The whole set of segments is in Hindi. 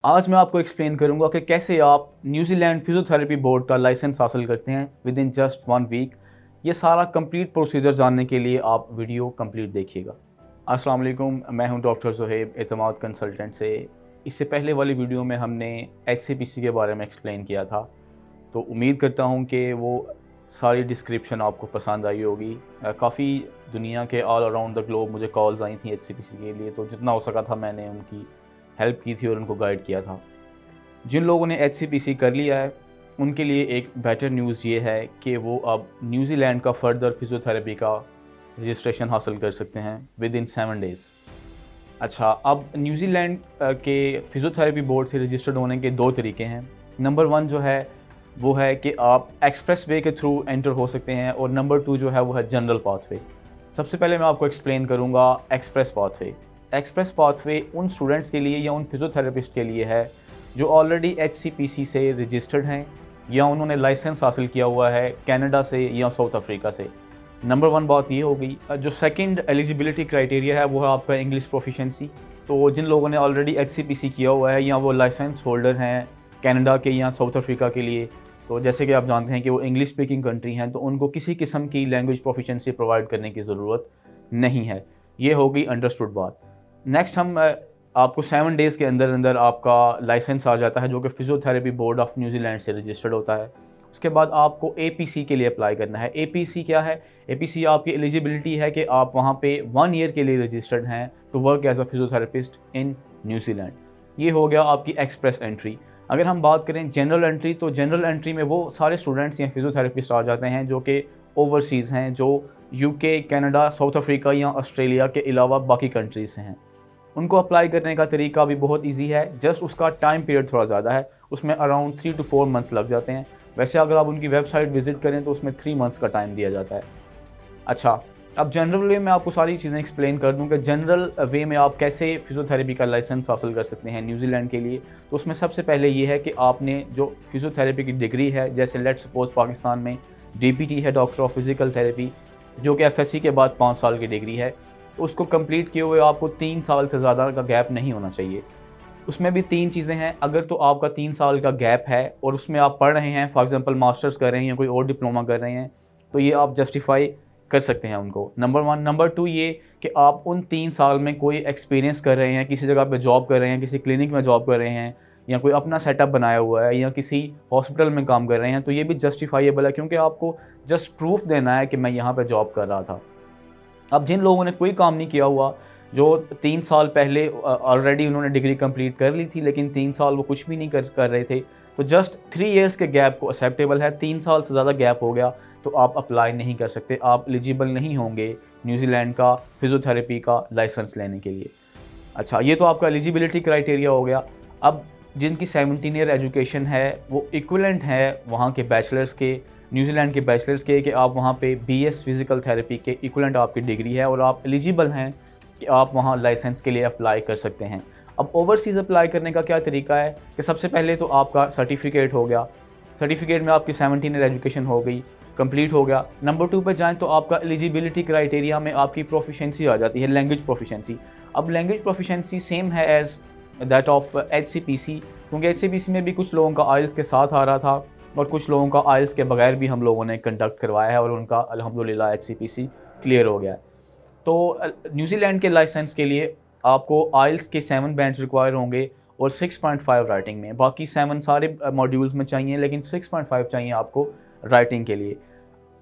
आज मैं आपको एक्सप्लेन करूंगा कि कैसे आप न्यूजीलैंड फिजियोथेरेपी बोर्ड का लाइसेंस हासिल करते हैं विद इन जस्ट 1 वीक। ये सारा कंप्लीट प्रोसीजर जानने के लिए आप वीडियो कंप्लीट देखिएगा। अस्सलाम वालेकुम, मैं हूं डॉक्टर ज़ुहैब एतमाद कंसल्टेंट से। इससे पहले वाली वीडियो में हमने HCPC के बारे में एक्सप्लेन किया था, तो उम्मीद करता हूं कि वो सारी डिस्क्रिप्शन आपको पसंद आई होगी। काफ़ी दुनिया के ऑल अराउंड द ग्लोब मुझे कॉल्स आई थी HCPC के लिए, तो जितना हो सका था मैंने उनकी हेल्प की थी और उनको गाइड किया था। जिन लोगों ने HCPC कर लिया है उनके लिए एक बेटर न्यूज़ ये है कि वो अब न्यूजीलैंड का फर्दर फिजियोथेरेपी का रजिस्ट्रेशन हासिल कर सकते हैं विद इन 7 डेज़। अच्छा, अब न्यूजीलैंड के फिजियोथेरेपी बोर्ड से रजिस्टर्ड होने के 2 तरीके हैं। नंबर 1 जो है वो है कि आप एक्सप्रेस वे के थ्रू एंटर हो सकते हैं, और नंबर 2 जो है वो है जनरल पाथवे। सबसे पहले मैं आपको एक्सप्लेन करूँगा एक्सप्रेस पाथवे। एक्सप्रेस पाथवे उन स्टूडेंट्स के लिए या उन फिजियोथेरेपिस्ट के लिए है जो ऑलरेडी HCPC से रजिस्टर्ड हैं या उन्होंने लाइसेंस हासिल किया हुआ है कनाडा से या साउथ अफ्रीका से। नंबर 1 बात ये हो गई। जो सेकंड एलिजिबिलिटी क्राइटेरिया है वो है आपका इंग्लिश प्रोफिशेंसी। तो जिन लोगों ने ऑलरेडी HCPC किया हुआ है या वो लाइसेंस होल्डर हैं कनाडा के या साउथ अफ्रीका के लिए, तो जैसे कि आप जानते हैं कि वो इंग्लिश स्पीकिंग कंट्री हैं, तो उनको किसी किस्म की लैंग्वेज प्रोफिशेंसी प्रोवाइड करने की ज़रूरत नहीं है। ये हो गई अंडरस्टूड बात। नेक्स्ट हम आपको 7 डेज़ के अंदर अंदर आपका लाइसेंस आ जाता है जो कि फिजियोथेरेपी बोर्ड ऑफ न्यूजीलैंड से रजिस्टर्ड होता है। उसके बाद आपको APC के लिए अप्लाई करना है। APC क्या है? APC आपकी एलिजिबिलिटी है कि आप वहाँ पे 1 ईयर के लिए रजिस्टर्ड हैं to work as a physiotherapist in New Zealand. ये हो गया आपकी एक्सप्रेस एंट्री। अगर हम बात करें जनरल एंट्री, तो जनरल एंट्री में वो सारे स्टूडेंट्स या फिजियोथेरेपिस्ट आ जाते हैं जो कि ओवरसीज़ हैं, जो UK, कनाडा, साउथ अफ्रीका या ऑस्ट्रेलिया के अलावा बाकी कंट्रीज से हैं। उनको अप्लाई करने का तरीका भी बहुत इजी है, जस्ट उसका टाइम पीरियड थोड़ा ज़्यादा है, उसमें अराउंड 3 to 4 मंथ्स लग जाते हैं। वैसे अगर आप उनकी वेबसाइट विजिट करें तो उसमें 3 मंथ्स का टाइम दिया जाता है। अच्छा, अब जनरल वे में आपको सारी चीज़ें एक्सप्लेन कर दूं कि जनरल वे में आप कैसे फिजियोथेरेपी का लाइसेंस हासिल कर सकते हैं न्यूजीलैंड के लिए। तो उसमें सबसे पहले ये है कि आपने जो फिजियोथेरेपी की डिग्री है, जैसे लेट सपोज पाकिस्तान में DPT है, डॉक्टर ऑफ फिजिकल थेरेपी, जो कि FSC के बाद 5 साल की डिग्री है, तो उसको कंप्लीट किए हुए आपको 3 साल से ज़्यादा का गैप नहीं होना चाहिए। उसमें भी 3 चीज़ें हैं। अगर तो आपका 3 साल का गैप है और उसमें आप पढ़ रहे हैं, फॉर एग्जांपल मास्टर्स कर रहे हैं या कोई और डिप्लोमा कर रहे हैं, तो ये आप जस्टिफाई कर सकते हैं उनको, नंबर 1। नंबर 2 ये कि आप उन 3 साल में कोई एक्सपीरियंस कर रहे हैं, किसी जगह पे जॉब कर रहे हैं, किसी क्लिनिक में जॉब कर रहे हैं, या कोई अपना सेटअप बनाया हुआ है या किसी हॉस्पिटल में काम कर रहे हैं, तो ये भी जस्टिफाइएबल है, क्योंकि आपको जस्ट प्रूफ देना है कि मैं यहाँ पर जॉब कर रहा था। अब जिन लोगों ने कोई काम नहीं किया हुआ, जो 3 साल पहले ऑलरेडी उन्होंने डिग्री कंप्लीट कर ली थी लेकिन 3 साल वो कुछ भी नहीं कर रहे थे, तो जस्ट 3 इयर्स के गैप को एक्सेप्टेबल है। 3 साल से ज़्यादा गैप हो गया तो आप अप्लाई नहीं कर सकते, आप एलिजिबल नहीं होंगे न्यूजीलैंड का फिजियोथेरेपी का लाइसेंस लेने के लिए। अच्छा, ये तो आपका एलिजिबिलिटी क्राइटेरिया हो गया। अब जिनकी 17 ईयर एजुकेशन है वो इक्विवेलेंट है वहाँ के बैचलर्स के, न्यूजीलैंड के बैचलर्स के, कि आप वहाँ पे BS फिजिकल थेरेपी के इक्विवेलेंट आपकी डिग्री है और आप एलिजिबल हैं कि आप वहाँ लाइसेंस के लिए अप्लाई कर सकते हैं। अब ओवरसीज़ अप्लाई करने का क्या तरीका है कि सबसे पहले तो आपका सर्टिफिकेट हो गया, सर्टिफिकेट में आपकी 17 ईयर एजुकेशन हो गई, कंप्लीट हो गया। नंबर 2 पे जाएँ तो आपका एलिजिबिलिटी क्राइटेरिया में आपकी प्रोफिशेंसी आ जाती है, लैंग्वेज प्रोफिशेंसी। अब लैंग्वेज प्रोफिशेंसी सेम है एज़ दैट ऑफ HCPC, क्योंकि HCPC में भी कुछ लोगों का IELTS के साथ आ रहा था और कुछ लोगों का IELTS के बगैर भी हम लोगों ने कंडक्ट करवाया है और उनका अल्हम्दुलिल्लाह HCPC क्लियर हो गया है। तो न्यूजीलैंड के लाइसेंस के लिए आपको IELTS के 7 बैंड्स रिक्वायर होंगे और 6.5 राइटिंग में। बाकी 7 सारे मॉड्यूल्स में चाहिए लेकिन 6.5 चाहिए आपको राइटिंग के लिए।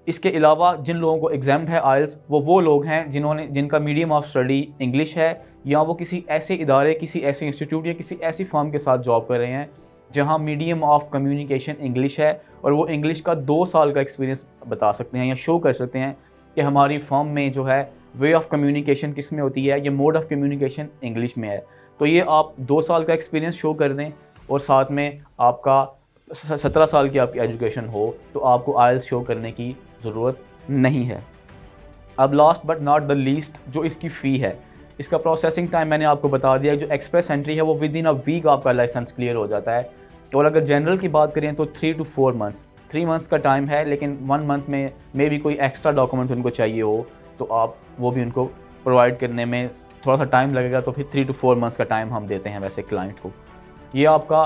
इसके अलावा जिन लोगों को एग्जाम्ड है IELTS, वो लोग हैं जिनका मीडियम ऑफ स्टडी इंग्लिश है, या वो किसी ऐसे इदारे, किसी ऐसे इंस्टीट्यूट या किसी ऐसी फर्म के साथ जॉब कर रहे हैं जहां मीडियम ऑफ कम्युनिकेशन इंग्लिश है, और वो इंग्लिश का 2 साल का एक्सपीरियंस बता सकते हैं या शो कर सकते हैं कि हमारी फर्म में जो है वे ऑफ कम्युनिकेशन किस में होती है, ये मोड ऑफ कम्युनिकेशन इंग्लिश में है। तो ये आप 2 साल का एक्सपीरियंस शो कर दें और साथ में आपका 17 साल की आपकी एजुकेशन हो, तो आपको IELTS शो करने की ज़रूरत नहीं है। अब last but not the least, जो इसकी फ़ी है, इसका प्रोसेसिंग टाइम मैंने आपको बता दिया। जो एक्सप्रेस एंट्री है वो विद इन अ वीक आपका लाइसेंस क्लियर हो जाता है, और अगर जनरल की बात करें तो 3 to 4 मंथ्स, 3 मंथ्स का टाइम है, लेकिन 1 मंथ में मे भी कोई एक्स्ट्रा डॉक्यूमेंट उनको चाहिए हो तो आप वो भी उनको प्रोवाइड करने में थोड़ा सा टाइम लगेगा, तो फिर 3 to 4 मंथ्स का टाइम हम देते हैं वैसे क्लाइंट को। ये आपका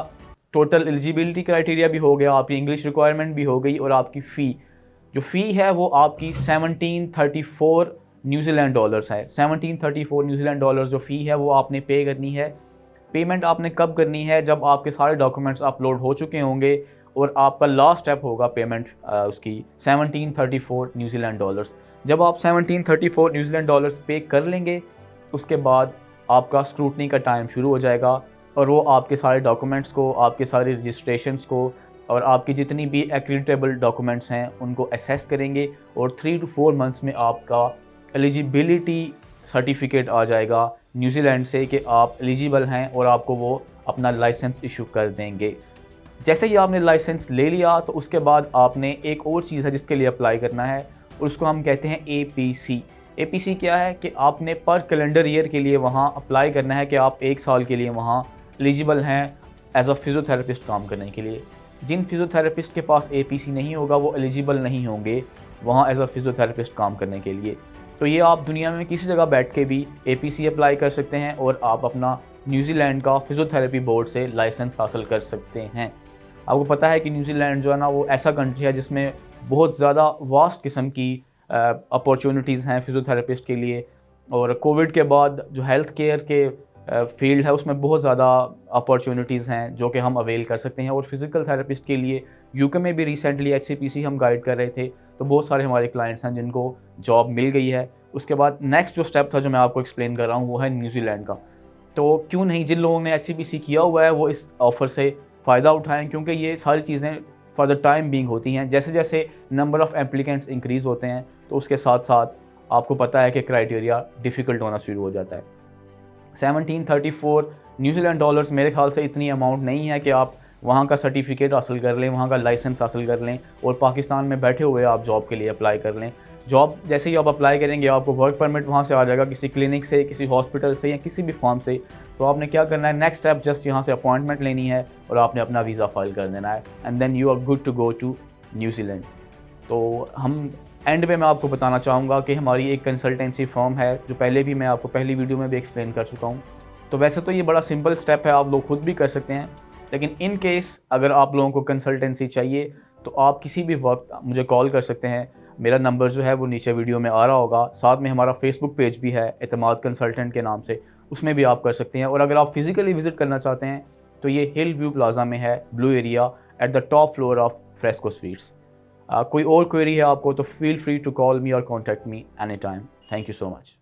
टोटल एलिजिबिलिटी क्राइटेरिया भी हो गया, आपकी इंग्लिश रिक्वायरमेंट भी हो गई, और आपकी फ़ी जो फ़ी है वो आपकी 1734 न्यूजीलैंड डॉलर्स है। 1734 न्यूजीलैंड डॉलर्स जो फ़ी है वो आपने पे करनी है। पेमेंट आपने कब करनी है? जब आपके सारे डॉक्यूमेंट्स अपलोड हो चुके होंगे और आपका लास्ट स्टेप होगा पेमेंट उसकी 1734 न्यूजीलैंड डॉलर्स। जब आप 1734 न्यूजीलैंड डॉलर्स पे कर लेंगे, उसके बाद आपका स्क्रूटनी का टाइम शुरू हो जाएगा और वो आपके सारे डॉक्यूमेंट्स को, आपके सारे रजिस्ट्रेशंस को और आपकी जितनी भी एक्रेडिटेबल डॉक्यूमेंट्स हैं उनको असेस करेंगे, और 3 to 4 मंथ्स में आपका एलिजिबिलिटी सर्टिफिकेट आ जाएगा न्यूजीलैंड से कि आप एलिजिबल हैं, और आपको वो अपना लाइसेंस इशू कर देंगे। जैसे ही आपने लाइसेंस ले लिया तो उसके बाद आपने एक और चीज़ है जिसके लिए अप्लाई करना है, और उसको हम कहते हैं APC। APC क्या है कि आपने पर कैलेंडर ईयर के लिए वहाँ अप्लाई करना है कि आप 1 साल के लिए वहाँ एलिजिबल हैं एज अ फिज़ियोथेरेपिस्ट काम करने के लिए। जिन फिज़ियोथेरेपिस्ट के पास APC नहीं होगा वो एलिजिबल नहीं होंगे वहाँ एज अ फिज़ियोथेरेपिस्ट काम करने के लिए। तो ये आप दुनिया में किसी जगह बैठ के भी APC अप्लाई कर सकते हैं और आप अपना न्यूजीलैंड का फिज़ियोथेरेपी बोर्ड से लाइसेंस हासिल कर सकते हैं। आपको पता है कि न्यूजीलैंड जो है ना वो ऐसा कंट्री है जिसमें बहुत ज़्यादा वास्ट किस्म की अपॉर्चुनिटीज़ हैं फिज़ियोथेरेपिस्ट के लिए, और कोविड के बाद जो हेल्थ केयर के फील्ड है उसमें बहुत ज़्यादा अपॉर्चुनिटीज़ हैं जो कि हम अवेल कर सकते हैं। और फिज़िकल थेरेपिस्ट के लिए यूके में भी रिसेंटली HCPC हम गाइड कर रहे थे, तो बहुत सारे हमारे क्लाइंट्स हैं जिनको जॉब मिल गई है। उसके बाद नेक्स्ट जो स्टेप था जो मैं आपको एक्सप्लेन कर रहा हूँ वो है न्यूजीलैंड का। तो क्यों नहीं, जिन लोगों ने HCPC किया हुआ है वो इस ऑफ़र से फ़ायदा उठाएँ, क्योंकि ये सारी चीज़ें फॉर द टाइम बीइंग होती हैं। जैसे जैसे नंबर ऑफ़ एप्लीकेंट्स इंक्रीज़ होते हैं तो उसके साथ साथ आपको पता है कि क्राइटेरिया डिफ़िकल्ट होना शुरू हो जाता है। 1734 न्यूजीलैंड डॉलर्स मेरे ख्याल से इतनी अमाउंट नहीं है कि आप वहाँ का सर्टिफिकेट हासिल कर लें, वहाँ का लाइसेंस हासिल कर लें और पाकिस्तान में बैठे हुए आप जॉब के लिए अप्लाई कर लें। जॉब जैसे ही आप अप्लाई करेंगे आपको वर्क परमिट वहाँ से आ जाएगा, किसी क्लिनिक से, किसी हॉस्पिटल से या किसी भी फॉर्म से। तो आपने क्या करना है, नेक्स्ट स्टेप जस्ट यहाँ से अपॉइंटमेंट लेनी है और आपने अपना वीज़ा फाइल कर देना है, and then you are good to go to New Zealand. तो हम एंड में मैं आपको बताना चाहूँगा कि हमारी एक कंसल्टेंसी फर्म है जो पहले भी मैं आपको पहली वीडियो में भी एक्सप्लेन कर चुका हूँ। तो वैसे तो ये बड़ा सिंपल स्टेप है, आप लोग खुद भी कर सकते हैं, लेकिन इन केस अगर आप लोगों को कंसल्टेंसी चाहिए तो आप किसी भी वक्त मुझे कॉल कर सकते हैं। मेरा नंबर जो है वो नीचे वीडियो में आ रहा होगा, साथ में हमारा फेसबुक पेज भी है एतमाद कंसल्टेंट के नाम से, उसमें भी आप कर सकते हैं। और अगर आप फिज़िकली विज़िट करना चाहते हैं तो ये हिल व्यू प्लाजा में है, blue area, at the top floor of Fresco sweets. कोई और क्वेरी है आपको तो feel free to call me और contact me any time. Thank you so much.